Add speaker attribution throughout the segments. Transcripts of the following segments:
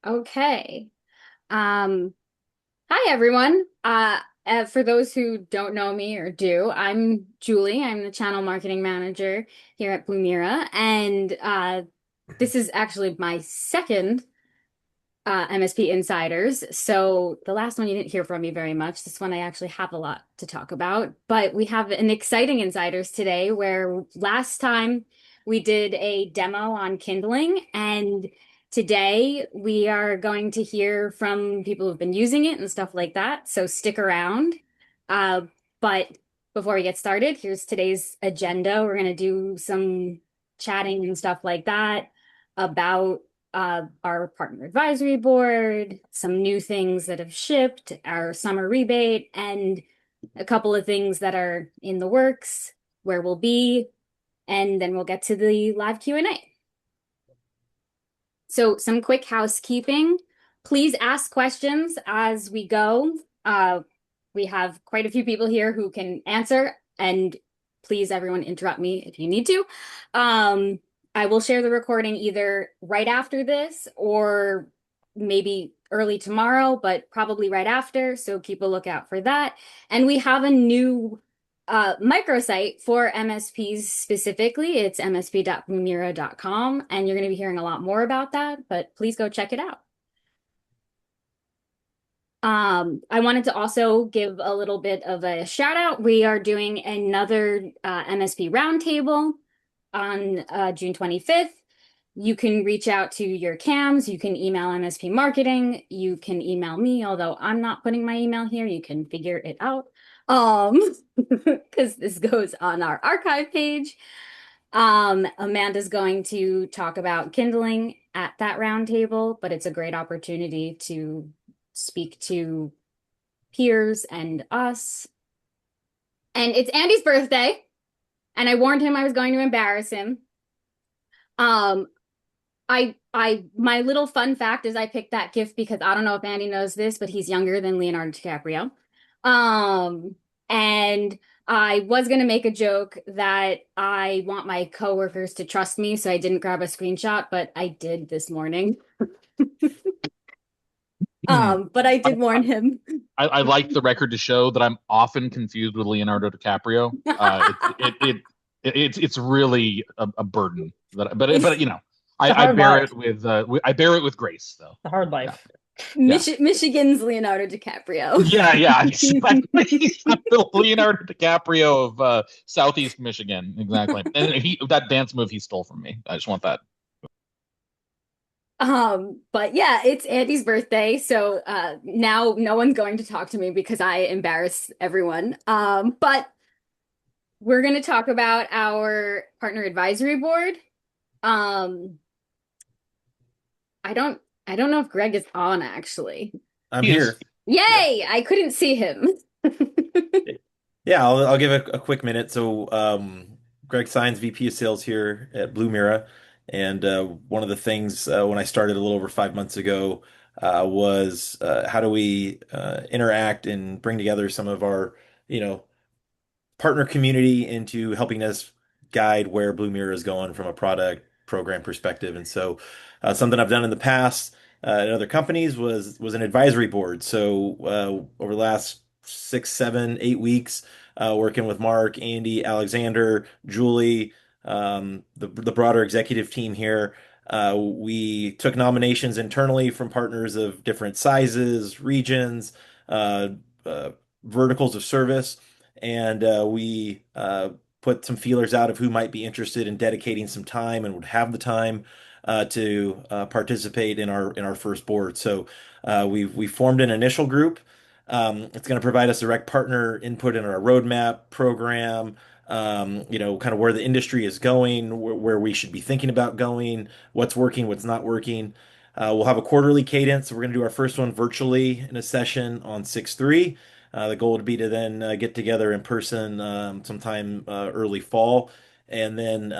Speaker 1: Okay. Um, Hi everyone. For those who don't know me or do, I'm Julie. I'm the channel marketing manager here at Blumira, and this is actually my second MSP Insiders. So the last one you didn't hear from me very much. This one I actually have a lot to talk about, but we have an exciting Insiders today where last time we did a demo on Kindling, and today we are going to hear from people who've been using it and stuff like that. So stick around. Uh, but before we get started, here's today's agenda. We're going to do some chatting and stuff like that about our partner advisory board, some new things that have shipped, our summer rebate, and a couple of things that are in the works, where we'll be, and then we'll get to the live Q&A. So some quick housekeeping. Please ask questions as we go. We have quite a few people here who can answer, and please, everyone, interrupt me if you need to. I will share the recording either right after this or maybe early tomorrow, but probably right after. So keep a lookout for that. And we have a new microsite for MSPs specifically. It's msp.blumira.com, and you're going to be hearing a lot more about that, but please go check it out. I wanted to also give a little bit of a shout out. We are doing another MSP roundtable on June 25th. You can reach out to your CAMs. You can email MSP marketing. You can email me, although I'm not putting my email here. You can figure it out. Because this goes on our archive page. Amanda's going to talk about Kindling at that roundtable, but it's a great opportunity to speak to peers and us. And it's Andy's birthday, and I warned him I was going to embarrass him. Um, my little fun fact is I picked that gift because I don't know if Andy knows this, but he's younger than Leonardo DiCaprio. Um, and I was gonna make a joke that I want my coworkers to trust me, so I didn't grab a screenshot, but I did this morning.
Speaker 2: I,
Speaker 1: But I did warn him.
Speaker 2: I like the record to show that I'm often confused with Leonardo DiCaprio. It's really a burden that, but
Speaker 3: It's
Speaker 2: you know,
Speaker 3: a
Speaker 2: I
Speaker 3: hard
Speaker 2: bear
Speaker 3: life.
Speaker 2: it with I bear it with grace though.
Speaker 3: The hard
Speaker 2: Yeah,
Speaker 3: life.
Speaker 2: yeah,
Speaker 1: Michigan's Leonardo DiCaprio.
Speaker 2: yeah. Exactly. The Leonardo DiCaprio of Southeast Michigan. Exactly. And that dance move he stole from me. I just want that.
Speaker 1: But yeah, it's Andy's birthday, so now no one's going to talk to me because I embarrass everyone. But we're going to talk about our partner advisory board. Um, I don't know if Greg is on actually.
Speaker 4: I'm
Speaker 2: He is.
Speaker 4: here. Yep.
Speaker 1: Yay! I couldn't see him.
Speaker 4: Yeah, I'll give a quick minute. So, Greg Sines, VP of Sales here at Blumira, and one of the things when I started a little over 5 months ago was how do we interact and bring together some of our, you know, partner community into helping us guide where Blue Mirror is going from a product program perspective. And so, something I've done in the past at other companies was an advisory board. So, over the last 6, 7, 8 weeks, working with Mark, Andy, Alexander, Julie, the broader executive team here. We took nominations internally from partners of different sizes, regions, uh, uh, verticals of service, and we put some feelers out of who might be interested in dedicating some time and would have the time to participate in our first board. So we formed an initial group. It's going to provide us direct partner input in our roadmap program. Kind of where the industry is going, where we should be thinking about going, what's working, what's not working. We'll have a quarterly cadence. We're going to do our first one virtually in a session on 6/3. The goal would be to then get together in person sometime early fall, and then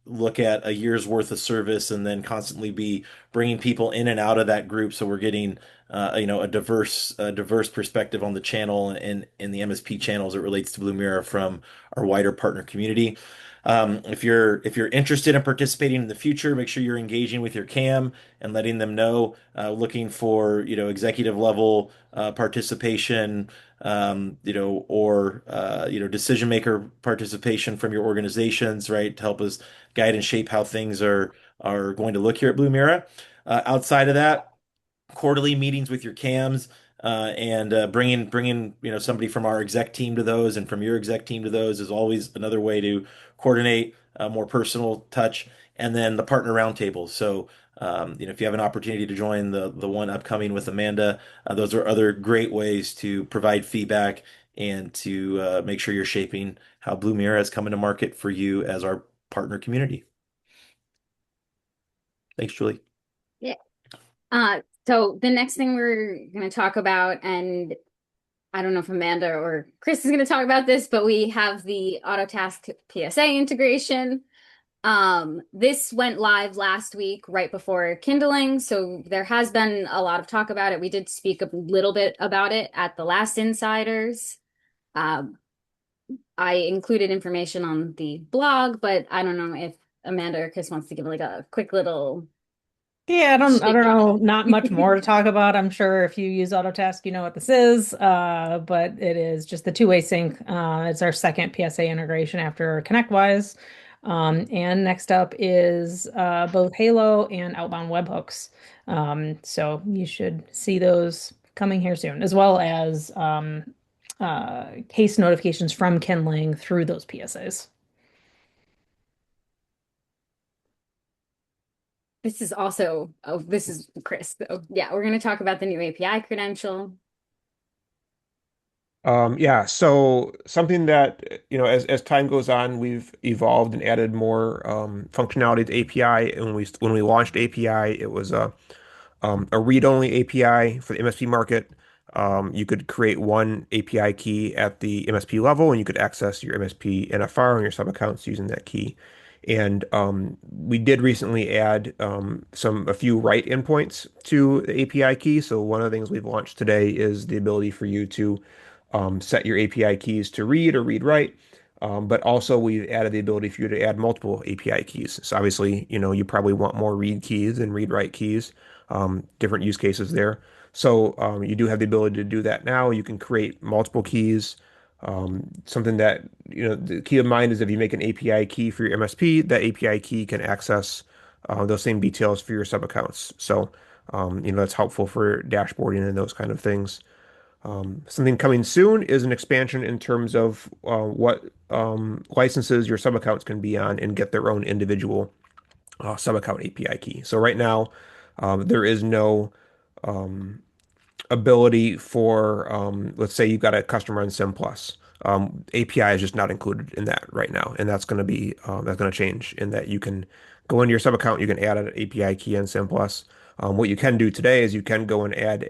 Speaker 4: look at a year's worth of service, and then constantly be bringing people in and out of that group, so we're getting a diverse perspective on the channel and in the MSP channel as it relates to Blue Mirror from our wider partner community. If you're interested in participating in the future, make sure you're engaging with your CAM and letting them know, looking for, executive level participation, or decision maker participation from your organizations, right, to help us guide and shape how things are going to look here at Blumira. Outside of that, quarterly meetings with your CAMs, and bringing somebody from our exec team to those and from your exec team to those is always another way to coordinate a more personal touch. And then the partner roundtables. So if you have an opportunity to join the one upcoming with Amanda, those are other great ways to provide feedback and to make sure you're shaping how Blumira is coming to market for you as our partner community. Thanks, Julie.
Speaker 1: Yeah. So the next thing we're going to talk about, and I don't know if Amanda or Chris is going to talk about this, but we have the Autotask PSA integration. This went live last week, right before Kindling, so there has been a lot of talk about it. We did speak a little bit about it at the last Insiders. Um, I included information on the blog, but I don't know if Amanda or Chris wants to give like a quick little
Speaker 3: Yeah, I don't
Speaker 1: shakedown.
Speaker 3: know, not much more to talk about. I'm sure if you use Autotask, you know what this is. But it is just the two-way sync. It's our second PSA integration after ConnectWise. And next up is both Halo and outbound webhooks. So you should see those coming here soon, as well as case notifications from Kindling through those PSAs.
Speaker 1: This is also, oh, this is Chris, though. Yeah, we're going to talk about the new API credential.
Speaker 5: Yeah, so something that, as time goes on, we've evolved and added more functionality to API. And when we launched API, it was a read-only API for the MSP market. You could create one API key at the MSP level, and you could access your MSP NFR and your sub-accounts using that key. And we did recently add a few write endpoints to the API key. So one of the things we've launched today is the ability for you to set your API keys to read or read write. But also we've added the ability for you to add multiple API keys. So obviously, you probably want more read keys and read write keys, different use cases there. So you do have the ability to do that now. You can create multiple keys. Something that, the key of mind is if you make an API key for your MSP, that API key can access those same details for your sub accounts. So, that's helpful for dashboarding and those kind of things. Something coming soon is an expansion in terms of what licenses your sub accounts can be on and get their own individual sub account API key. So right now, there is no um, ability for, let's say you've got a customer on Sim Plus. API is just not included in that right now, and that's going to change in that you can go into your sub account, you can add an API key in Sim Plus. What you can do today is you can go and add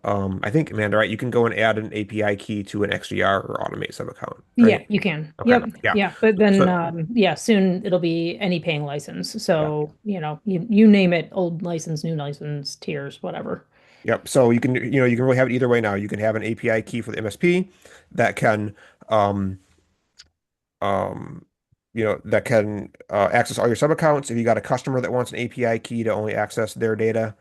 Speaker 5: I think, Amanda, right? You can go and add an API key to an XDR or Automate sub account,
Speaker 3: Yeah,
Speaker 5: right?
Speaker 3: you can.
Speaker 5: Okay,
Speaker 3: Yep.
Speaker 5: yeah.
Speaker 3: Yeah. But then
Speaker 5: So,
Speaker 3: yeah, soon it'll be any paying license.
Speaker 5: yeah.
Speaker 3: So, you name it, old license, new license, tiers, whatever.
Speaker 5: Yep. So you can really have it either way now. You can have an API key for the MSP that can um um access all your sub accounts. If you got a customer that wants an API key to only access their data,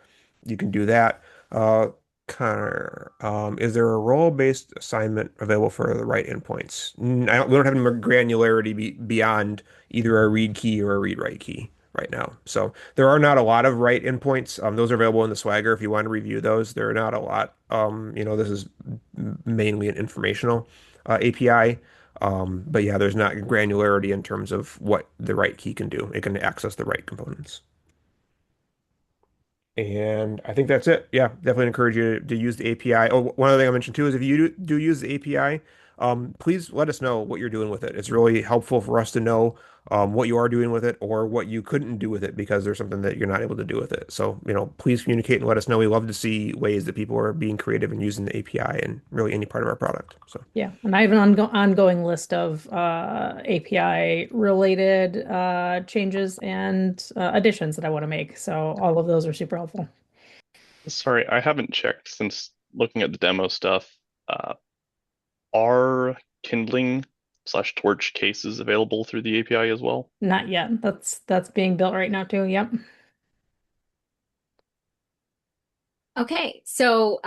Speaker 5: you can do that. Uh Connor, is there a role-based assignment available for the right endpoints? We don't have any more granularity beyond either a read key or a read write key right now. So there are not a lot of write endpoints. Those are available in the Swagger if you want to review those. There are not a lot. This is mainly an informational API. But yeah, there's not granularity in terms of what the right key can do. It can access the right components. And I think that's it. Yeah, definitely encourage you to use the API. Oh, one other thing I mentioned too is if you do use the API, please let us know what you're doing with it. It's really helpful for us to know what you are doing with it or what you couldn't do with it because there's something that you're not able to do with it. So, please communicate and let us know. We love to see ways that people are being creative and using the API in really any part of our product. So,
Speaker 3: Yeah. And I have an ongoing list of API related changes and additions that I want to make. So all of those are super helpful.
Speaker 6: Sorry, I haven't checked since looking at the demo stuff. Uh, are Kindling slash torch cases available through the API as well.
Speaker 3: Not yet. That's being built right now too. Yep.
Speaker 1: Okay, so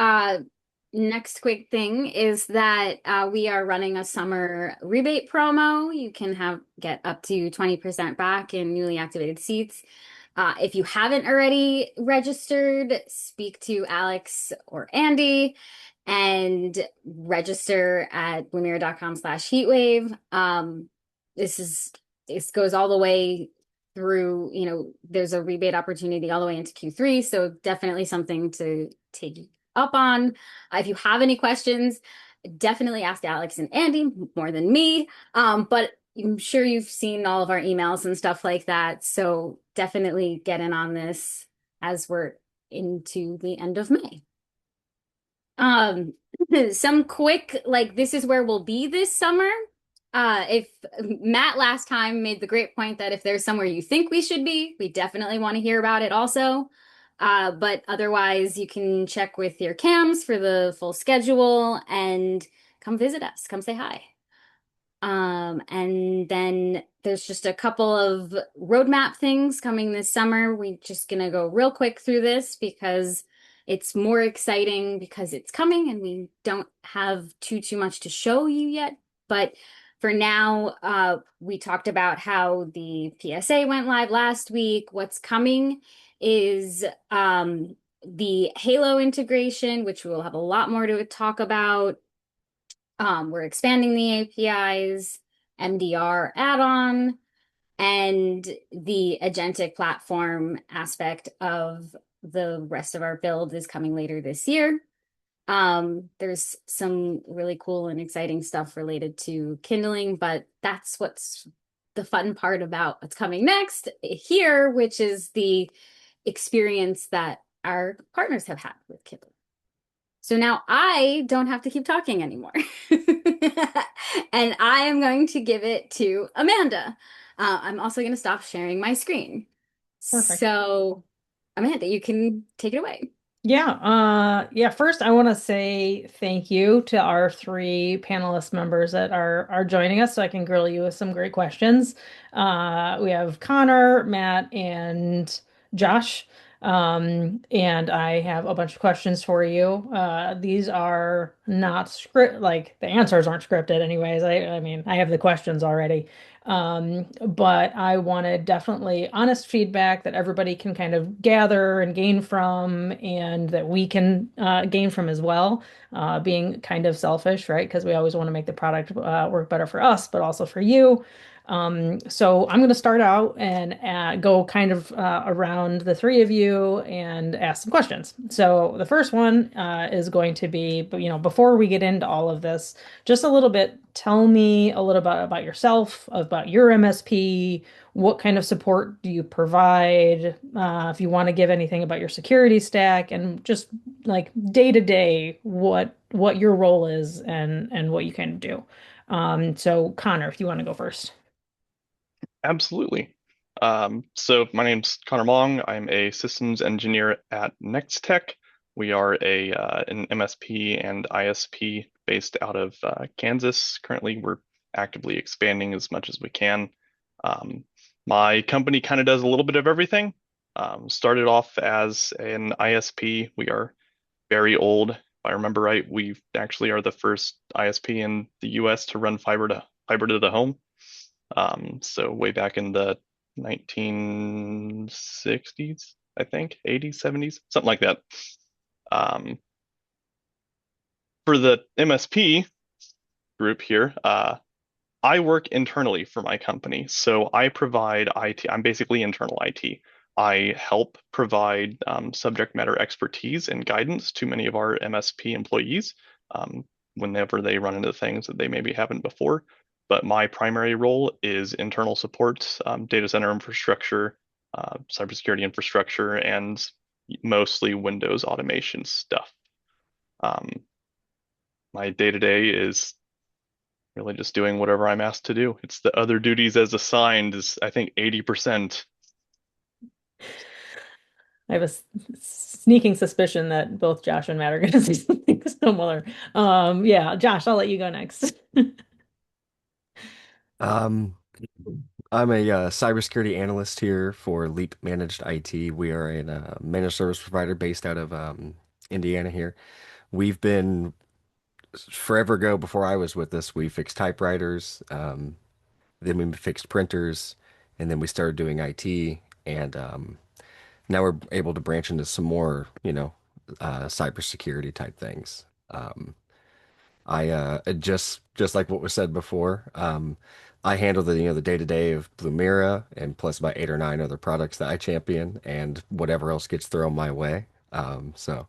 Speaker 1: next quick thing is that we are running a summer rebate promo. You can get up to 20% back in newly activated seats. If you haven't already registered, speak to Alex or Andy and register at blumira.com/heatwave. This goes all the way through, there's a rebate opportunity all the way into Q3, so definitely something to take up on. If you have any questions, definitely ask Alex and Andy more than me. But I'm sure you've seen all of our emails and stuff like that, so definitely get in on this as we're into the end of May. Some quick, like, this is where we'll be this summer. If Matt last time made the great point that if there's somewhere you think we should be, we definitely want to hear about it also. But otherwise, you can check with your CAMs for the full schedule and come visit us, come say hi. And then there's just a couple of roadmap things coming this summer. We're just gonna go real quick through this because it's more exciting because it's coming and we don't have too much to show you yet. But for now, we talked about how the PSA went live last week. What's coming is the Halo integration, which we will have a lot more to talk about. We're expanding the APIs, MDR add-on, and the agentic platform aspect of the rest of our build is coming later this year. There's some really cool and exciting stuff related to Kindling, but that's what's the fun part about what's coming next here, which is the experience that our partners have had with Kindling. So now I don't have to keep talking anymore. And I am going to give it to Amanda. I'm also going to stop sharing my screen.
Speaker 3: Perfect.
Speaker 1: So, Amanda, you can take it away.
Speaker 3: Yeah. First, I want to say thank you to our three panelist members that are joining us so I can grill you with some great questions. We have Connor, Matt, and Josh. And I have a bunch of questions for you. These are not like the answers aren't scripted anyways. I mean, I have the questions already. But I wanted definitely honest feedback that everybody can kind of gather and gain from, and that we can gain from as well. Being kind of selfish, right? Because we always want to make the product work better for us, but also for you. So I'm going to start out and go kind of around the three of you and ask some questions. So the first one is going to be, before we get into all of this, just a little bit, tell me a little bit about yourself, about your MSP, what kind of support do you provide, if you want to give anything about your security stack, and just like day to day, what your role is and what you can do. So Connor, if you want to go first.
Speaker 6: Absolutely. So my name's Connor Mong. I'm a systems engineer at Nextech. We are an MSP and ISP based out of Kansas. Currently, we're actively expanding as much as we can. My company kind of does a little bit of everything. Started off as an ISP. We are very old. If I remember right, we actually are the first ISP in the US to run fiber to the home. So way back in the 1960s, I think, 80s, 70s, something like that. For the MSP group here, I work internally for my company. So I provide IT. I'm basically internal IT. I help provide subject matter expertise and guidance to many of our MSP employees whenever they run into things that they maybe haven't before. But my primary role is internal support, data center infrastructure, cybersecurity infrastructure, and mostly Windows automation stuff. My day-to-day is really just doing whatever I'm asked to do. It's the other duties as assigned is, I think, 80%.
Speaker 3: I have a sneaking suspicion that both Josh and Matt are going to say something similar. Yeah, Josh, I'll let you go next.
Speaker 7: Um, I'm a cybersecurity analyst here for Leap Managed IT. We are a managed service provider based out of Indiana here. We've been forever ago, before I was with this, we fixed typewriters, then we fixed printers, and then we started doing IT. And now we're able to branch into some more, cybersecurity type things. I just like what was said before. I handle the day-to-day of Blumira and plus about 8 or 9 other products that I champion and whatever else gets thrown my way. So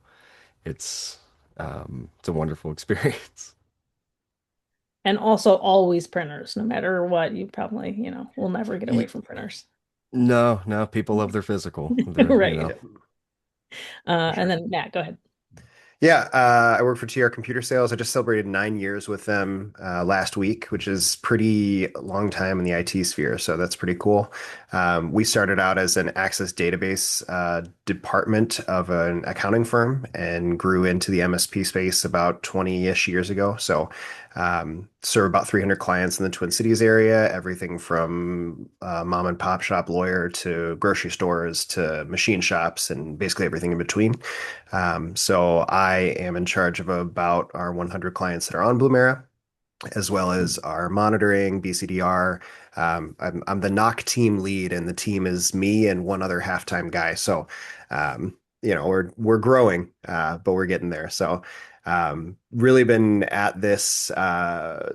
Speaker 7: it's it's a wonderful experience.
Speaker 3: And also always printers, no matter what, you probably, will never get away
Speaker 7: Y-
Speaker 3: from printers.
Speaker 7: No, no, people love their physical.
Speaker 3: Right.
Speaker 5: For
Speaker 3: And
Speaker 5: sure.
Speaker 3: then Matt, go ahead.
Speaker 8: Yeah, I work for TR Computer Sales. I just celebrated 9 years with them last week, which is pretty long time in the IT sphere. So that's pretty cool. We started out as an Access database department of an accounting firm and grew into the MSP space about 20-ish years ago. So serve about 300 clients in the Twin Cities area, everything from mom and pop shop lawyer to grocery stores to machine shops and basically everything in between. So I am in charge of about our 100 clients that are on Blumira, as well as our monitoring, BCDR. I'm the knock team lead, and the team is me and one other halftime guy. So, we're growing, but we're getting there. So, really been at this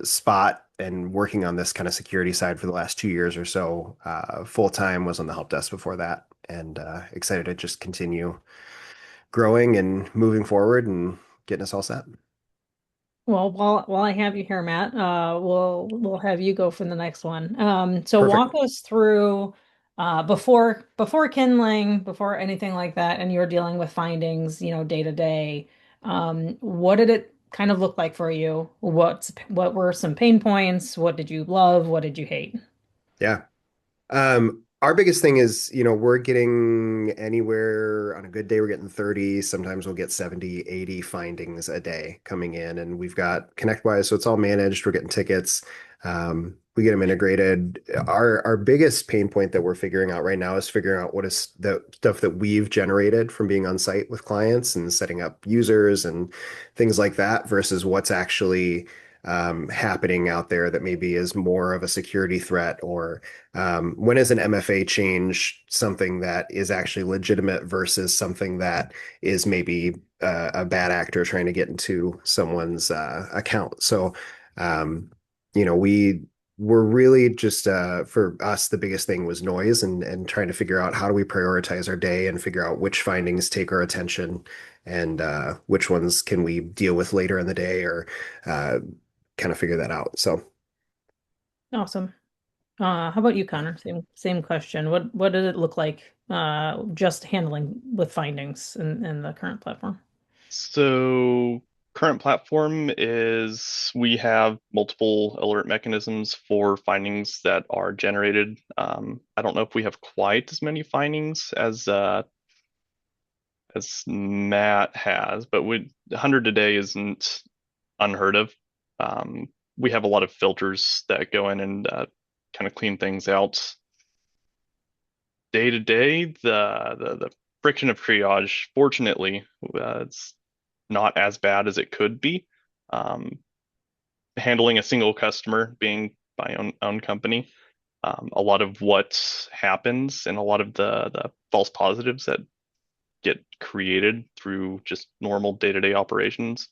Speaker 8: spot and working on this kind of security side for the last 2 years or so. Full time was on the help desk before that, and excited to just continue growing and moving forward and getting us all set.
Speaker 3: Well, while I have you here, Matt, we'll have you go for the next one. So
Speaker 8: Perfect.
Speaker 3: walk us through before Kindling, before anything like that, and you're dealing with findings, day to day. What did it kind of look like for you? What were some pain points? What did you love? What did you hate?
Speaker 8: Yeah. Our biggest thing is, we're getting anywhere on a good day, we're getting 30, sometimes we'll get 70, 80 findings a day coming in, and we've got ConnectWise, so it's all managed. We're getting tickets. We get them integrated. Our biggest pain point that we're figuring out right now is figuring out what is the stuff that we've generated from being on site with clients and setting up users and things like that versus what's actually happening out there that maybe is more of a security threat or when is an MFA change something that is actually legitimate versus something that is maybe a bad actor trying to get into someone's account? So, um, we were really just for us, the biggest thing was noise and trying to figure out how do we prioritize our day and figure out which findings take our attention and which ones can we deal with later in the day or uh, kind of figure that out. So.
Speaker 3: Awesome. How about you, Connor? Same question. What did it look like just handling with findings in the current platform?
Speaker 6: So current platform is we have multiple alert mechanisms for findings that are generated. I don't know if we have quite as many findings as Matt has, but 100 a day isn't unheard of. We have a lot of filters that go in and kind of clean things out. Day to day, the friction of triage, fortunately, it's not as bad as it could be. Um, Handling a single customer, being my own company, a lot of what happens and a lot of the false positives that get created through just normal day-to-day operations,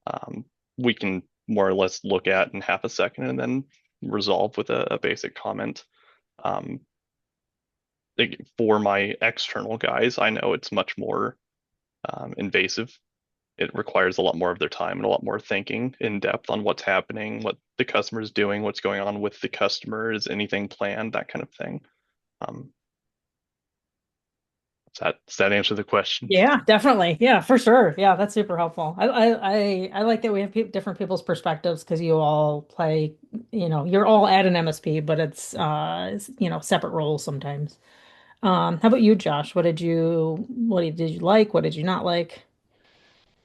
Speaker 6: um, we can more or less look at in half a second and then resolve with a basic comment. Um, for my external guys, I know it's much more invasive. It requires a lot more of their time and a lot more thinking in depth on what's happening, what the customer is doing, what's going on with the customer, is anything planned, that kind of thing. Um, does that answer the question?
Speaker 3: Yeah, definitely. Yeah, for sure. Yeah, that's super helpful. I like that we have pe different people's perspectives because you all play, you're all at an MSP, but separate roles sometimes. How about you, Josh? What did you like? What did you not like?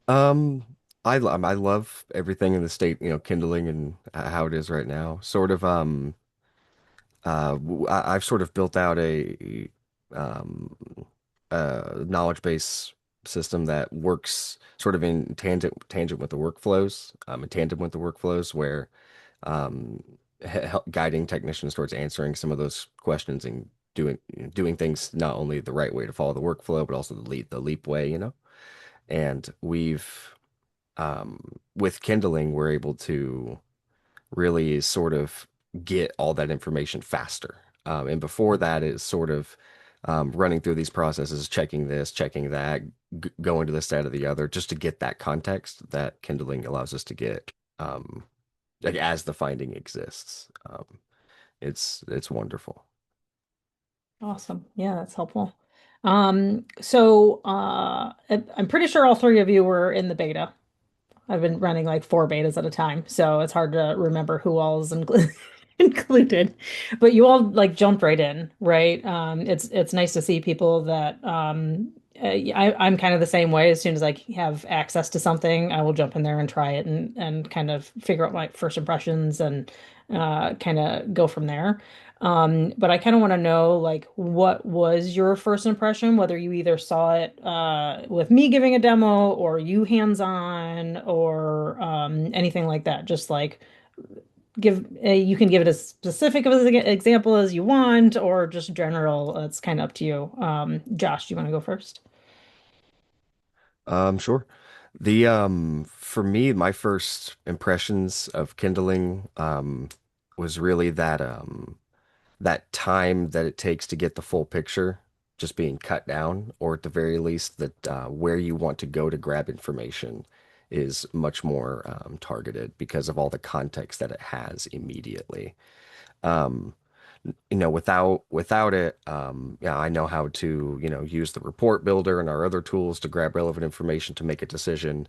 Speaker 7: Um, I love everything in the state, kindling and how it is right now. Sort of, I've sort of built out um, a knowledge base system that works sort of in tangent with the workflows, in tandem with the workflows, where um, guiding technicians towards answering some of those questions and doing things not only the right way to follow the workflow, but also the leap way, you know. And with Kindling, we're able to really sort of get all that information faster. And before that is sort of running through these processes, checking this, checking that, going to this, that, or the other, just to get that context that Kindling allows us to get, like as the finding exists. It's wonderful.
Speaker 3: Awesome. Yeah, that's helpful. So I'm pretty sure all three of you were in the beta. I've been running like four betas at a time, so it's hard to remember who all is included. But you all like jumped right in, right? It's nice to see people that I'm kind of the same way. As soon as I have access to something, I will jump in there and try it and kind of figure out my first impressions and kind of go from there. But I kind of want to know like what was your first impression, whether you either saw it with me giving a demo or you hands-on or anything like that. Just like you can give it as specific of an example as you want or just general. It's kind of up to you. Josh, do you want to go first?
Speaker 7: Sure. The For me, my first impressions of Kindling was really that time that it takes to get the full picture just being cut down, or at the very least that where you want to go to grab information is much more targeted because of all the context that it has immediately. Um, without it, yeah, I know how to, use the report builder and our other tools to grab relevant information to make a decision.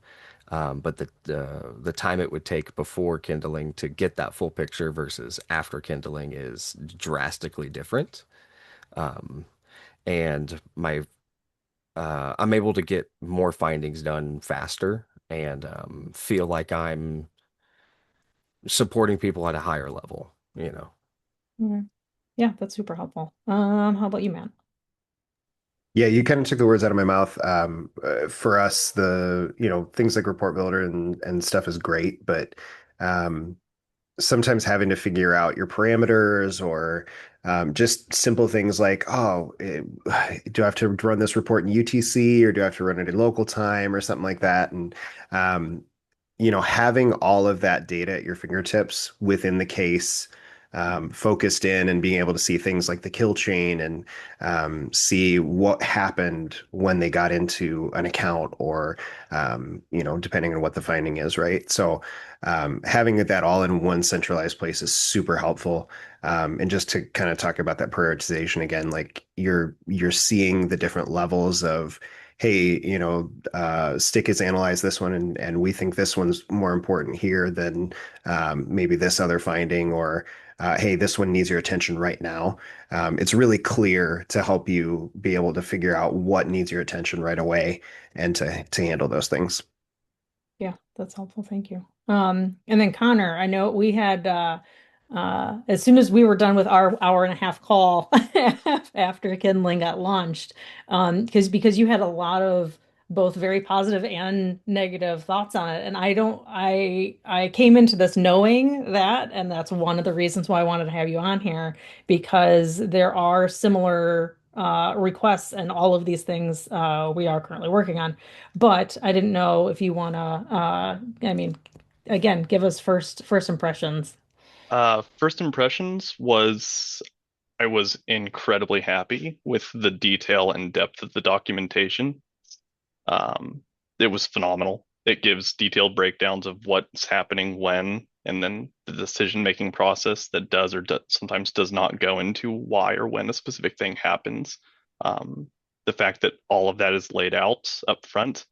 Speaker 7: But the time it would take before Kindling to get that full picture versus after Kindling is drastically different. Um, and I'm able to get more findings done faster and feel like I'm supporting people at a higher level, you know.
Speaker 3: Mhm. Yeah, that's super helpful. How about you, Matt?
Speaker 8: Yeah, you kind of took the words out of my mouth. For us, things like report builder and stuff is great, but um, sometimes having to figure out your parameters or just simple things like, do I have to run this report in UTC or do I have to run it in local time or something like that? And um, having all of that data at your fingertips within the case, focused in and being able to see things like the kill chain and see what happened when they got into an account or, depending on what the finding is, right? So having that all in one centralized place is super helpful. And just to kind of talk about that prioritization again, like you're seeing the different levels of, hey, Stick has analyzed this one and we think this one's more important here than maybe this other finding, or hey, this one needs your attention right now. It's really clear to help you be able to figure out what needs your attention right away and to handle those things.
Speaker 3: Yeah, that's helpful. Thank you. And then Connor, I know we had as soon as we were done with our hour and a half call after Kindling got launched, because you had a lot of both very positive and negative thoughts on it. And I came into this knowing that, and that's one of the reasons why I wanted to have you on here, because there are similar requests and all of these things we are currently working on. But I didn't know if you wanna I mean, again, give us first impressions.
Speaker 6: First impressions was I was incredibly happy with the detail and depth of the documentation. Um, it was phenomenal. It gives detailed breakdowns of what's happening when, and then the decision-making process that does or sometimes does not go into why or when a specific thing happens. Um, the fact that all of that is laid out up front.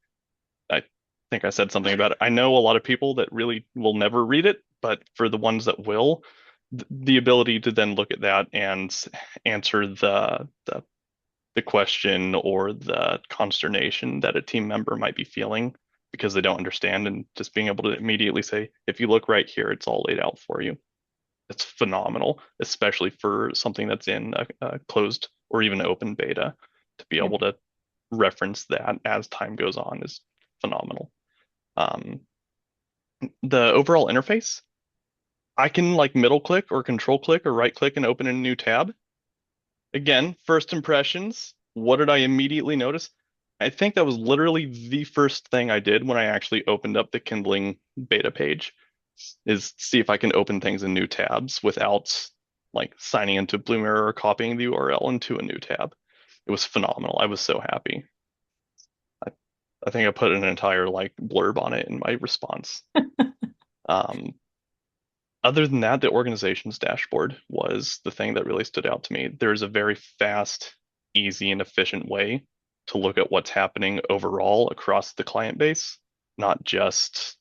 Speaker 6: I think I said something about it. I know a lot of people that really will never read it, but for the ones that will, the ability to then look at that and answer the question or the consternation that a team member might be feeling because they don't understand, and just being able to immediately say, if you look right here, it's all laid out for you. It's phenomenal, especially for something that's in a closed or even open beta. To be
Speaker 3: Yeah.
Speaker 6: able to reference that as time goes on is phenomenal. Um, the overall interface, I can like middle click or control click or right click and open a new tab. Again, first impressions. What did I immediately notice? I think that was literally the first thing I did when I actually opened up the Kindling beta page, is see if I can open things in new tabs without like signing into Blumira or copying the URL into a new tab. It was phenomenal. I was so happy. I, I think I put an entire like blurb on it in my response. Um, Other than that, the organization's dashboard was the thing that really stood out to me. There's a very fast, easy, and efficient way to look at what's happening overall across the client base, not just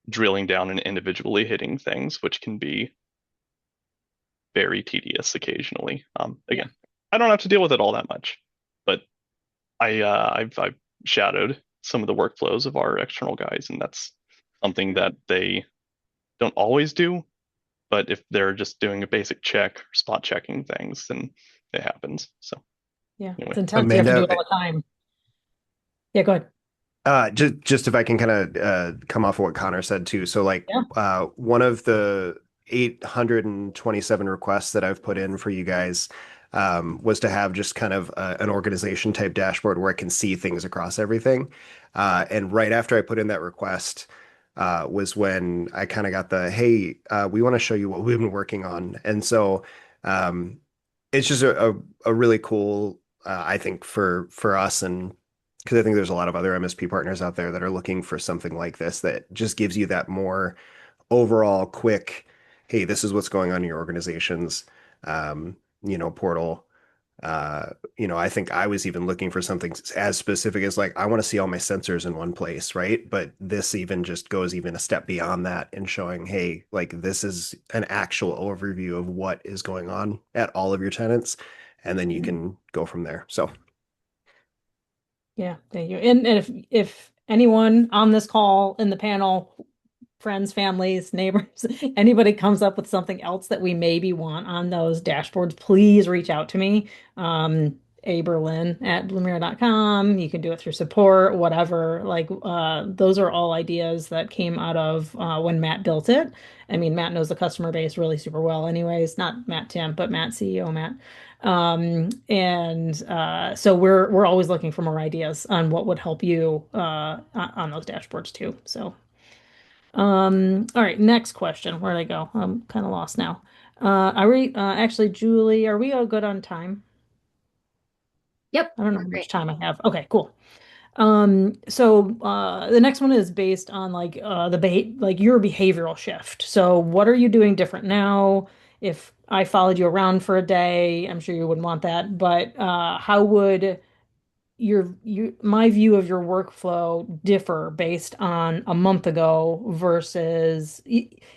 Speaker 6: drilling down and individually hitting things, which can be very tedious occasionally.
Speaker 3: Yeah.
Speaker 6: Again, I don't have to deal with it all that much, but I've shadowed some of the workflows of our external guys, and that's something that they don't always do. But if they're just doing a basic check, spot checking things, then it happens. So
Speaker 3: Yeah. It's
Speaker 6: anyway,
Speaker 3: intense. You have to do
Speaker 8: Amanda,
Speaker 3: it all the time. Yeah, go ahead.
Speaker 8: just if I can kind of come off of what Connor said too. So like
Speaker 3: Yeah.
Speaker 8: one of the 827 requests that I've put in for you guys was to have just kind of an organization type dashboard where I can see things across everything. And right after I put in that request was when I kind of got the, hey, we want to show you what we've been working on. And so um, it's just a really cool, I think for us and because I think there's a lot of other MSP partners out there that are looking for something like this that just gives you that more overall quick, hey, this is what's going on in your organization's, portal. I think I was even looking for something as specific as like, I want to see all my sensors in one place, right? But this even just goes even a step beyond that in showing, hey, like this is an actual overview of what is going on at all of your tenants. And then you can go from there. So
Speaker 3: Yeah, thank you. And if anyone on this call in the panel, friends, families, neighbors, anybody comes up with something else that we maybe want on those dashboards, please reach out to me. aberlin@blumira.com. You can do it through support, whatever. Like those are all ideas that came out of when Matt built it. I mean, Matt knows the customer base really super well anyways, not Matt Tim, but Matt, CEO Matt. And so we're always looking for more ideas on what would help you on those dashboards too. So all right, next question. Where'd I go? I'm kind of lost now. Are we actually, Julie, are we all good on time?
Speaker 1: Yep,
Speaker 3: I don't know
Speaker 1: we're
Speaker 3: how much
Speaker 1: great.
Speaker 3: time I have. Okay, cool. So the next one is based on like the beha like your behavioral shift. So what are you doing different now? If I followed you around for a day, I'm sure you wouldn't want that, but how would my view of your workflow differ based on a month ago versus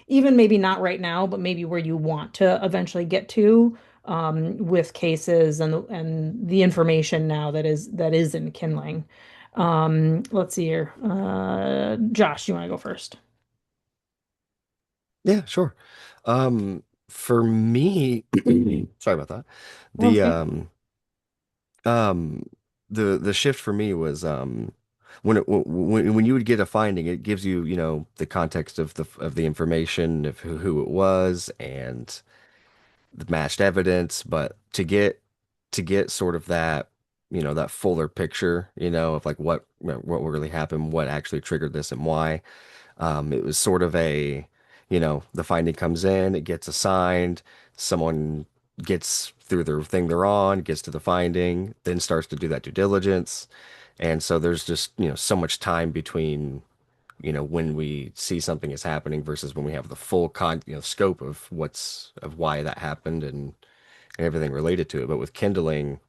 Speaker 3: even maybe not right now, but maybe where you want to eventually get to with cases and the information now that is in Kindling. Let's see here. Josh, you want to go first?
Speaker 7: Yeah, sure. For me, sorry about that. The
Speaker 3: Okay.
Speaker 7: um the shift for me was when you would get a finding, it gives you, the context of the information of who it was and the matched evidence, but to get sort of that, that fuller picture, of like what really happened, what actually triggered this and why. It was sort of the finding comes in, it gets assigned, someone gets through the thing they're on, gets to the finding, then starts to do that due diligence. And so there's just, so much time between, when we see something is happening versus when we have the full scope of why that happened and everything related to it. But with Kindling,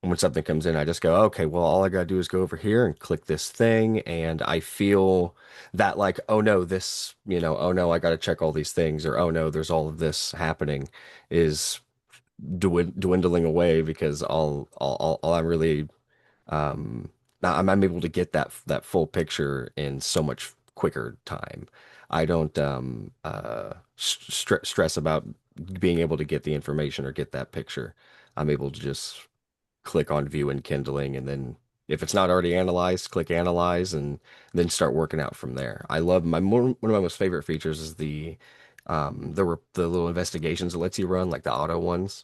Speaker 7: when something comes in, I just go, okay, well, all I gotta do is go over here and click this thing, and I feel that like, oh no, this, oh no, I gotta check all these things, or oh no, there's all of this happening, is dwindling away because all I'm really, now I'm able to get that full picture in so much quicker time. I don't stress about being able to get the information or get that picture. I'm able to just click on view and Kindling, and then if it's not already analyzed, click analyze, and then start working out from there. I love one of my most favorite features is the little investigations it lets you run, like the auto ones,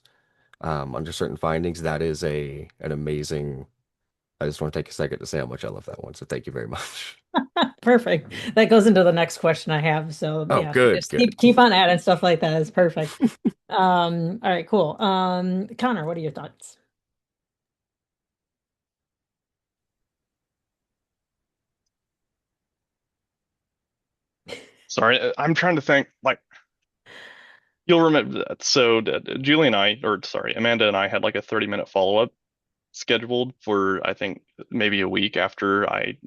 Speaker 7: under certain findings. That is an amazing. I just want to take a second to say how much I love that one. So thank you very much.
Speaker 3: Perfect. That goes into the next question I have. So
Speaker 7: Oh,
Speaker 3: yeah,
Speaker 7: good,
Speaker 3: just
Speaker 7: good.
Speaker 3: keep on adding stuff like that. It's perfect. All right, cool. Connor, what are your thoughts?
Speaker 6: Sorry, I'm trying to think. Like, you'll remember that. So, Julie and I, or sorry, Amanda and I had like a 30-minute follow-up scheduled for, I think, maybe a week after I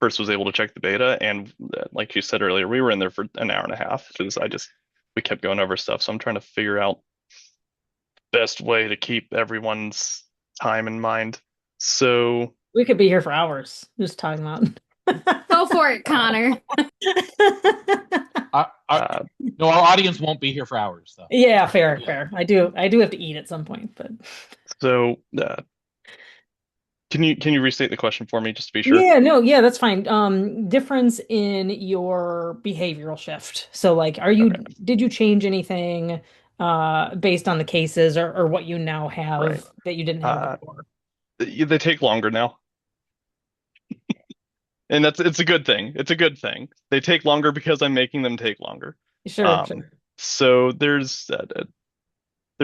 Speaker 6: first was able to check the beta. And like you said earlier, we were in there for an hour and a half because we kept going over stuff. So I'm trying to figure out best way to keep everyone's time in mind. So,
Speaker 3: We could be here for hours just talking about.
Speaker 1: Go for it, Connor.
Speaker 6: uh,
Speaker 2: No, our audience won't be here for hours, though.
Speaker 3: Yeah, fair, fair. I do have to eat at some point, but
Speaker 6: so can you restate the question for me just to be sure?
Speaker 3: yeah, no, yeah, that's fine. Difference in your behavioral shift. So like,
Speaker 6: Okay,
Speaker 3: did you change anything based on the cases or what you now
Speaker 6: right.
Speaker 3: have that you didn't have
Speaker 6: Uh,
Speaker 3: before?
Speaker 6: they take longer now, and it's a good thing. It's a good thing. They take longer because I'm making them take longer.
Speaker 3: Sure,
Speaker 6: Um,
Speaker 3: sure.
Speaker 6: so there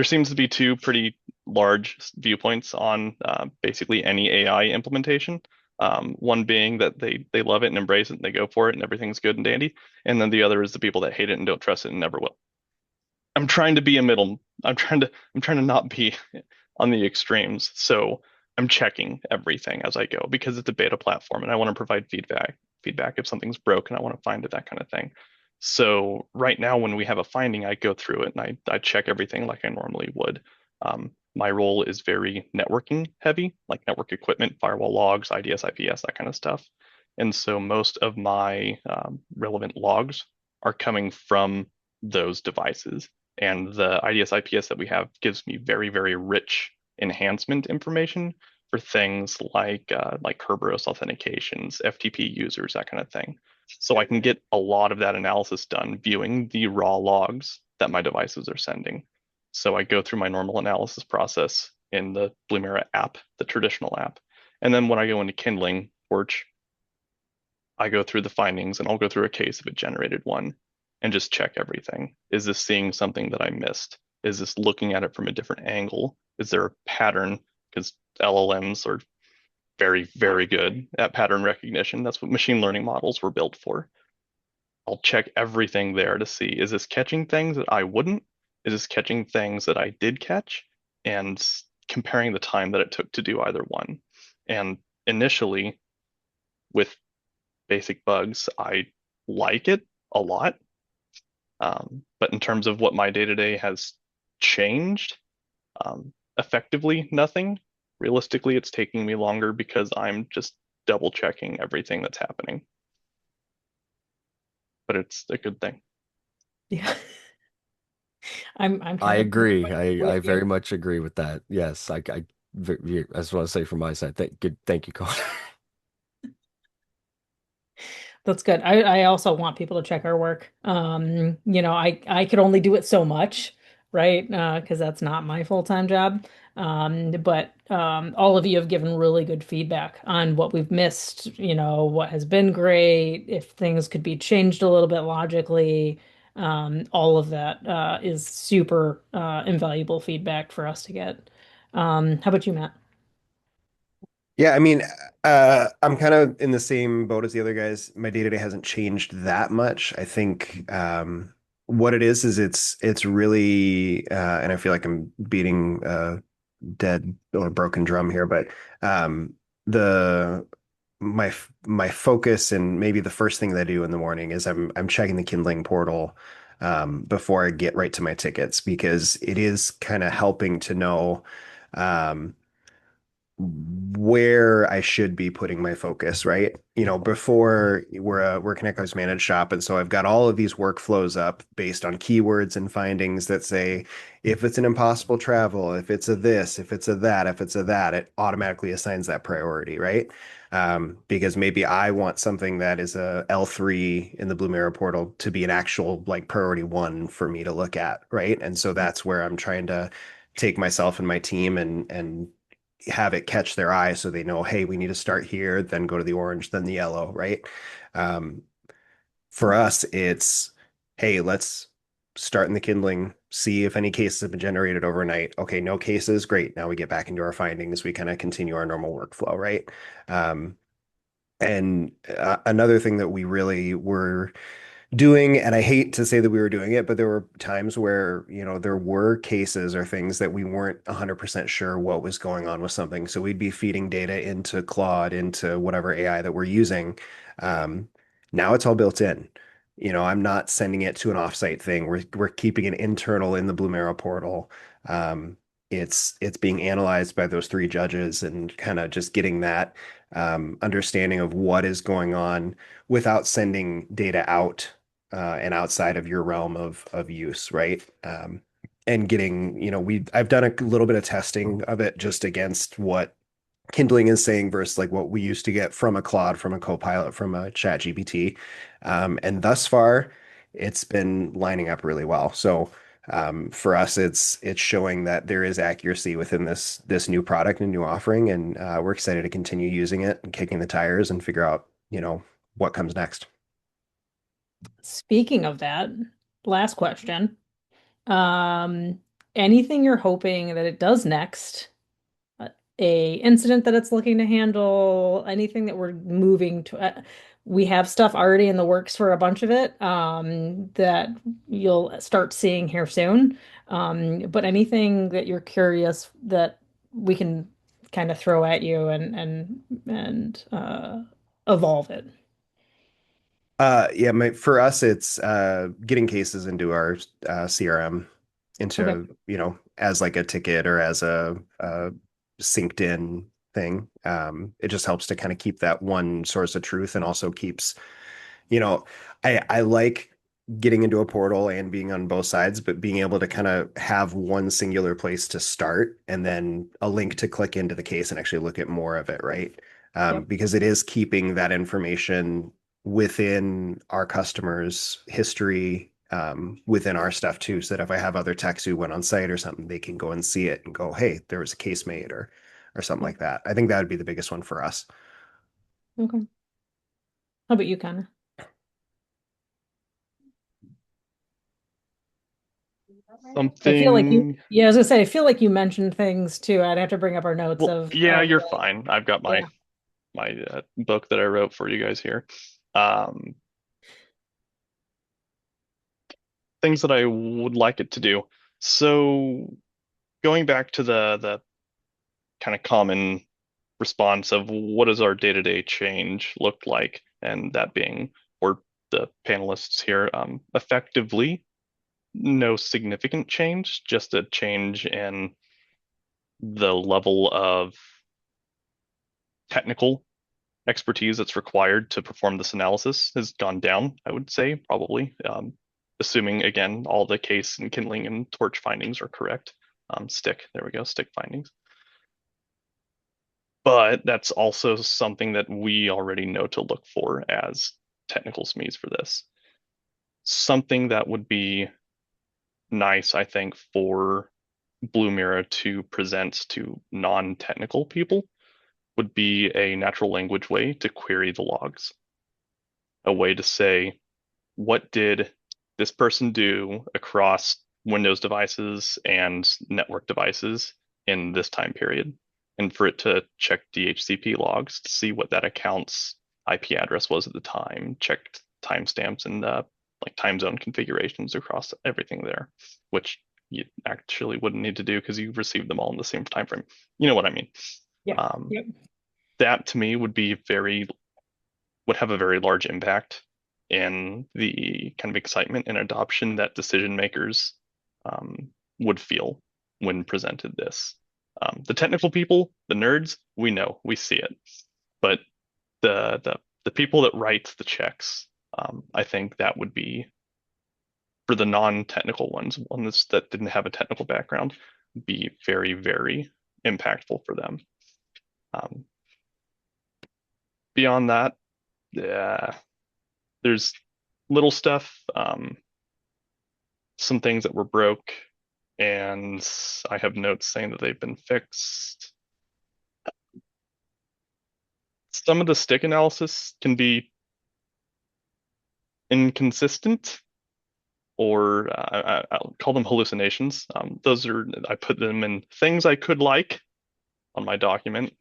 Speaker 6: seems to be two pretty large viewpoints on basically any AI implementation. One being that they love it and embrace it and they go for it and everything's good and dandy, and then the other is the people that hate it and don't trust it and never will. I'm trying to be a middle. I'm trying to not be on the extremes. So I'm checking everything as I go because it's a beta platform and I want to provide feedback if something's broken, I want to find it, that kind of thing. So right now when we have a finding, I go through it and I check everything like I normally would. My role is very networking heavy, like network equipment, firewall logs, IDS, IPS, that kind of stuff. And so most of my relevant logs are coming from those devices. And the IDS IPS that we have gives me very, very rich enhancement information for things like Kerberos authentications, FTP users, that kind of thing. So I can get a lot of that analysis done viewing the raw logs that my devices are sending. So I go through my normal analysis process in the Blumira app, the traditional app. And then when I go into Kindling, Porch, I go through the findings and I'll go through a case if it generated one and just check everything. Is this seeing something that I missed? Is this looking at it from a different angle? Is there a pattern? Because LLMs are very, very good at pattern recognition. That's what machine learning models were built for. I'll check everything there to see, is this catching things that I wouldn't? Is this catching things that I did catch? And comparing the time that it took to do either one. And initially, with basic bugs, I like it a lot. But in terms of what my day-to-day has changed, effectively nothing. Realistically, it's taking me longer because I'm just double checking everything that's happening. But it's a good thing.
Speaker 3: Yeah. I'm
Speaker 7: I
Speaker 3: kind of
Speaker 7: agree. I
Speaker 3: with
Speaker 7: very
Speaker 3: you.
Speaker 7: much agree with that. Yes, I just want to say from my side, thank you, Connor.
Speaker 3: That's good. I also want people to check our work. I could only do it so much, right? Because that's not my full-time job. But all of you have given really good feedback on what we've missed, what has been great, if things could be changed a little bit logically. All of that is super invaluable feedback for us to get. How about you, Matt?
Speaker 8: Yeah, I mean, I'm kind of in the same boat as the other guys. My day-to-day hasn't changed that much. I think what it is it's really and I feel like I'm beating a dead or broken drum here, but the my focus and maybe the first thing that I do in the morning is I'm checking the Kindling portal before I get right to my tickets because it is kind of helping to know. Um, where I should be putting my focus, right? Before we're ConnectWise managed shop, and so I've got all of these workflows up based on keywords and findings that say if it's an impossible travel, if it's a this, if it's a that, if it's a that, it automatically assigns that priority, right? Because maybe I want something that is a L3 in the Blumira portal to be an actual like priority one for me to look at, right? And so that's where I'm trying to take myself and my team and have it catch their eye so they know, hey, we need to start here, then go to the orange, then the yellow, right? Um, for us, it's, hey, let's start in the Kindling, see if any cases have been generated overnight. Okay, no cases, great. Now we get back into our findings. We kind of continue our normal workflow, right? Um, and another thing that we really were doing, and I hate to say that we were doing it, but there were times where, there were cases or things that we weren't 100% sure what was going on with something. So we'd be feeding data into Claude, into whatever AI that we're using. Um, Now it's all built in. I'm not sending it to an offsite thing. We're keeping it internal in the Blumira portal. Um, it's being analyzed by those three judges and kind of just getting that understanding of what is going on without sending data out and outside of your realm of use, right? And getting, I've done a little bit of testing of it just against what Kindling is saying versus like what we used to get from a Claude, from a Copilot, from a ChatGPT. And thus far, it's been lining up really well. So for us, it's showing that there is accuracy within this new product and new offering, and we're excited to continue using it and kicking the tires and figure out, what comes next.
Speaker 3: Speaking of that, last question. Um, Anything you're hoping that it does next? A incident that it's looking to handle, anything that we're moving to. We have stuff already in the works for a bunch of it that you'll start seeing here soon. But anything that you're curious that we can kind of throw at you and evolve it.
Speaker 8: Yeah, for us, it's getting cases into our CRM,
Speaker 3: Okay.
Speaker 8: into, as like a ticket or as a synced in thing. It just helps to kind of keep that one source of truth and also keeps, you know, I like getting into a portal and being on both sides, but being able to kind of have one singular place to start and then a link to click into the case and actually look at more of it, right?
Speaker 3: Yep.
Speaker 8: Because it is keeping that information within our customers' history, within our stuff too, so that if I have other techs who went on site or something, they can go and see it and go, hey, there was a case made or something
Speaker 3: Yep.
Speaker 8: like that. I think that would be the biggest one for us.
Speaker 3: Okay. How about you, Connor? I feel like you,
Speaker 6: Something.
Speaker 3: yeah, I was gonna say, I feel like you mentioned things too. I'd have to bring up our notes
Speaker 6: Well, yeah,
Speaker 3: of
Speaker 6: you're fine. I've got
Speaker 3: yeah.
Speaker 6: my book that I wrote for you guys here. Um, Things that I would like it to do. So going back to the kind of common response of what does our day-to-day change look like, and that being for the panelists here, effectively no significant change, just a change in the level of technical expertise that's required to perform this analysis has gone down, I would say, probably. Assuming, again, all the case and kindling and torch findings are correct. There we go, stick findings. But that's also something that we already know to look for as technical SMEs for this. Something that would be nice, I think, for Blumira to present to non-technical people would be a natural language way to query the logs, a way to say, what did this person do across Windows devices and network devices in this time period? And for it to check DHCP logs to see what that account's IP address was at the time, checked timestamps and like time zone configurations across everything there, which you actually wouldn't need to do because you received them all in the same time frame. You know what I mean?
Speaker 3: Yeah.
Speaker 6: Um,
Speaker 3: Yep.
Speaker 6: that to me would have a very large impact in the kind of excitement and adoption that decision makers would feel when presented this. The technical people, the nerds, we know, we see it. But the people that write the checks, I think that would be for the non-technical ones that didn't have a technical background, be very, very impactful for them. Um, Beyond that, yeah, there's little stuff, some things that were broke, and I have notes saying that they've been fixed. Some of the stick analysis can be inconsistent, or I'll call them hallucinations. Those are, I put them in things I could like on my document.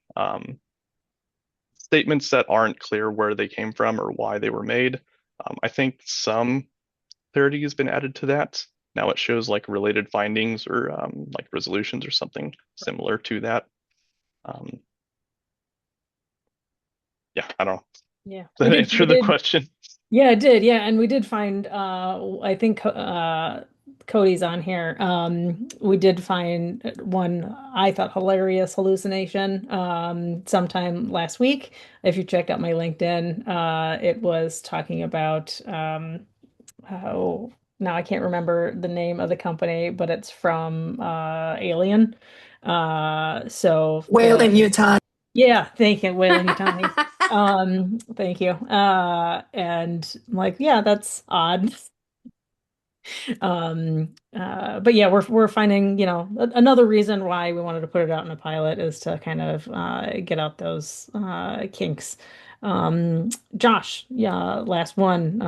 Speaker 6: Statements that aren't clear where they came from or why they were made. I think some clarity has been added to that. Now it shows like related findings or like resolutions or something similar to that. Um, yeah, I don't know.
Speaker 3: Yeah,
Speaker 6: Does that answer the question?
Speaker 3: Yeah, it did. Yeah, and we did find I think Cody's on here. We did find one I thought hilarious hallucination sometime last week. If you checked out my LinkedIn, it was talking about oh, now I can't remember the name of the company, but it's from Alien. So
Speaker 9: Whalen, Utah.
Speaker 3: yeah, thank you, Whalen Yutani. Thank you. And I'm like, yeah, that's odd. But yeah, we're finding, another reason why we wanted to put it out in a pilot is to kind of get out those kinks. Josh, yeah, last one.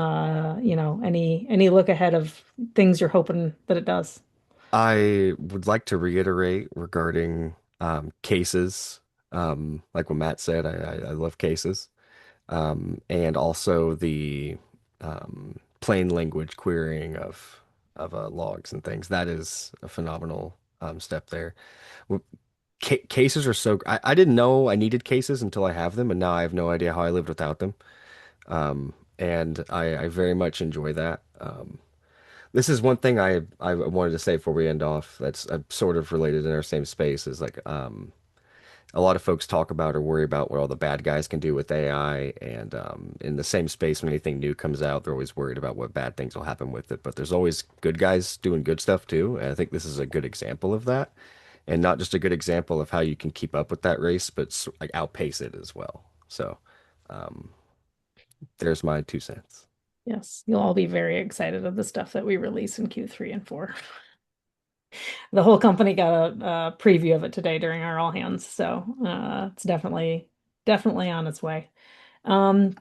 Speaker 3: Any look ahead of things you're hoping that it does?
Speaker 7: I would like to reiterate regarding cases. Like what Matt said, I love cases. And also the plain language querying of logs and things. That is a phenomenal step there. Well, cases are so. I didn't know I needed cases until I have them, and now I have no idea how I lived without them. And I very much enjoy that. This is one thing I wanted to say before we end off. That's sort of related in our same space. Is like a lot of folks talk about or worry about what all the bad guys can do with AI. And in the same space, when anything new comes out, they're always worried about what bad things will happen with it. But there's always good guys doing good stuff too. And I think this is a good example of that. And not just a good example of how you can keep up with that race, but like outpace it as well. So um, there's my 2 cents.
Speaker 3: Yes, you'll all be very excited of the stuff that we release in Q3 and 4. The whole company got a preview of it today during our all hands, so it's definitely on its way.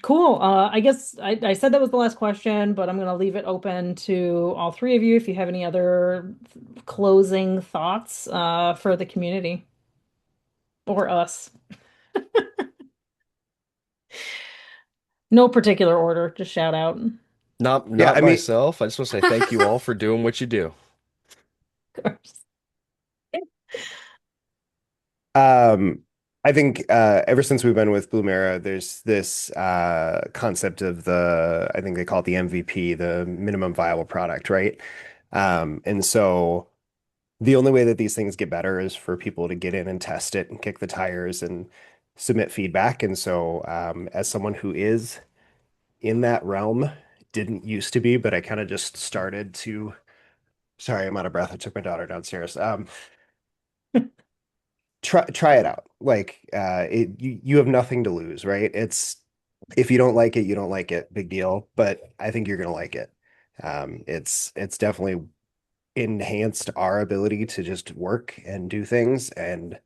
Speaker 3: Cool. I guess I said that was the last question, but I'm gonna leave it open to all three of you if you have any other closing thoughts for the community or us. No particular order, just shout out.
Speaker 7: Not
Speaker 8: Yeah,
Speaker 7: not
Speaker 8: I mean,
Speaker 7: myself. I just want to say thank you all for doing what you do.
Speaker 3: Of course.
Speaker 8: Um, I think ever since we've been with Blumira, there's this concept of I think they call it the MVP, the minimum viable product, right? And so the only way that these things get better is for people to get in and test it and kick the tires and submit feedback. And so, as someone who is in that realm, didn't used to be, but I kind of just started to, sorry, I'm out of breath. I took my daughter downstairs. Try it out. Like you have nothing to lose, right? It's if you don't like it, you don't like it. Big deal. But I think you're gonna like it. It's definitely enhanced our ability to just work and do things. And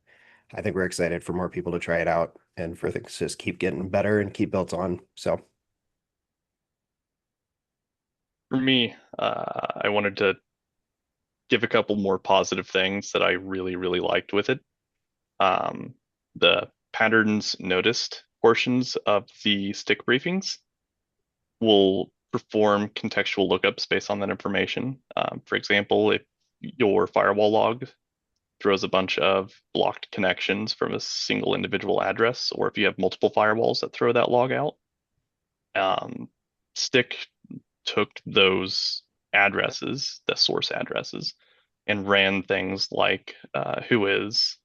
Speaker 8: I think we're excited for more people to try it out and for things to just keep getting better and keep built on. So
Speaker 6: For me, I wanted to give a couple more positive things that I really, really liked with it. Um, the patterns noticed portions of the stick briefings will perform contextual lookups based on that information. For example, if your firewall log throws a bunch of blocked connections from a single individual address, or if you have multiple firewalls that throw that log out, um, Stick took those addresses, the source addresses, and ran things like who is,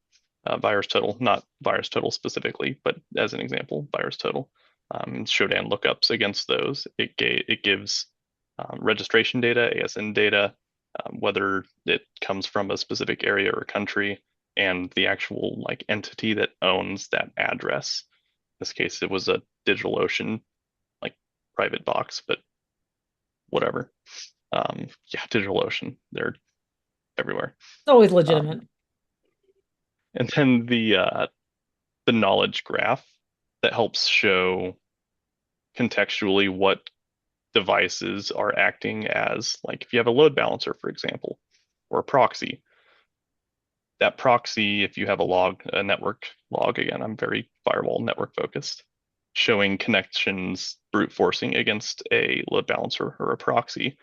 Speaker 6: VirusTotal, not VirusTotal specifically, but as an example, VirusTotal, and Shodan lookups against those. It gives registration data, ASN data, whether it comes from a specific area or country, and the actual like entity that owns that address. In this case, it was a DigitalOcean like private box, but whatever. Yeah, DigitalOcean, they're everywhere.
Speaker 3: It's always
Speaker 6: Um,
Speaker 3: legitimate.
Speaker 6: and then the knowledge graph that helps show contextually what devices are acting as, like if you have a load balancer, for example, or a proxy. That proxy, if you have a network log, again, I'm very firewall network focused, showing connections brute forcing against a load balancer or a proxy.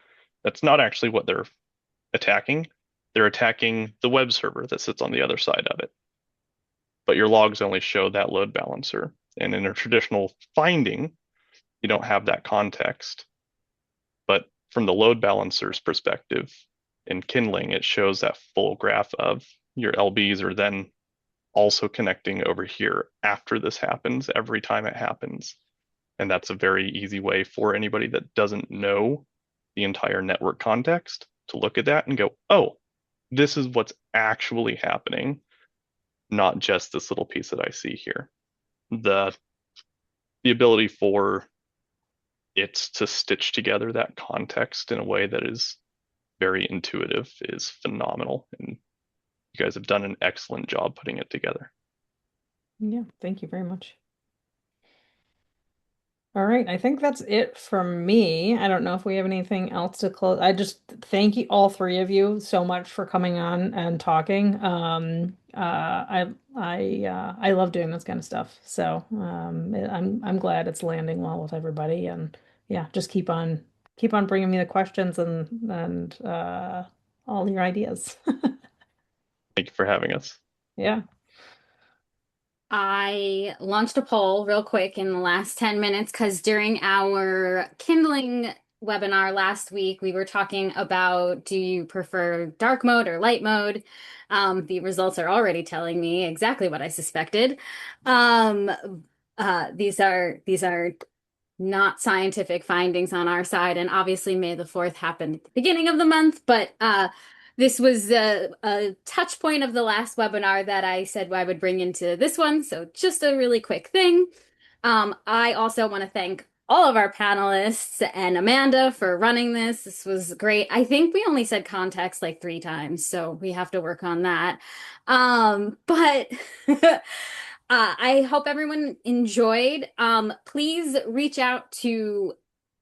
Speaker 6: That's not actually what they're attacking. They're attacking the web server that sits on the other side of it. But your logs only show that load balancer. And in a traditional finding, you don't have that context. But from the load balancer's perspective, in Kindling, it shows that full graph of your LBs are then also connecting over here after this happens, every time it happens. And that's a very easy way for anybody that doesn't know the entire network context to look at that and go, oh, this is what's actually happening, not just this little piece that I see here. The ability for it to stitch together that context in a way that is very intuitive is phenomenal. And you guys have done an excellent job putting it together.
Speaker 3: Yeah, thank you very much. All right, I think that's it from me. I don't know if we have anything else to close. I just thank you, all three of you, so much for coming on and talking. I love doing this kind of stuff. So I'm glad it's landing well with everybody. And yeah, just keep on bringing me the questions and all your ideas.
Speaker 6: Thank you for having us.
Speaker 3: Yeah.
Speaker 1: I launched a poll real quick in the last 10 minutes because during our Kindling webinar last week, we were talking about do you prefer dark mode or light mode? The results are already telling me exactly what I suspected. Um, these are not scientific findings on our side, and obviously May the 4th happened at the beginning of the month, but this was a touch point of the last webinar that I said I would bring into this one, so just a really quick thing. I also want to thank all of our panelists and Amanda for running this. This was great. I think we only said context like 3 times, so we have to work on that. But I hope everyone enjoyed. Please reach out to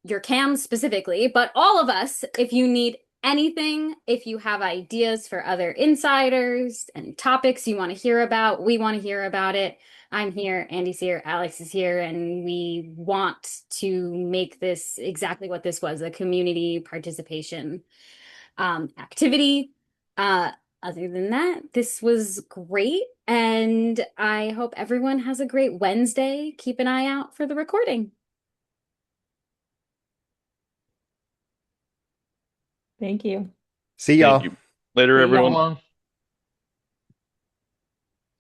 Speaker 1: your CAMs specifically, but all of us, if you need anything, if you have ideas for other insiders and topics you want to hear about, we want to hear about it. I'm here, Andy's here, Alex is here, and we want to make this exactly what this was, a community participation activity. Other than that, this was great, and I hope everyone has a great Wednesday. Keep an eye out for the recording.
Speaker 3: Thank you.
Speaker 8: See
Speaker 6: Thank
Speaker 8: y'all.
Speaker 6: you. Later,
Speaker 1: See
Speaker 6: everyone.
Speaker 1: y'all.
Speaker 2: Long.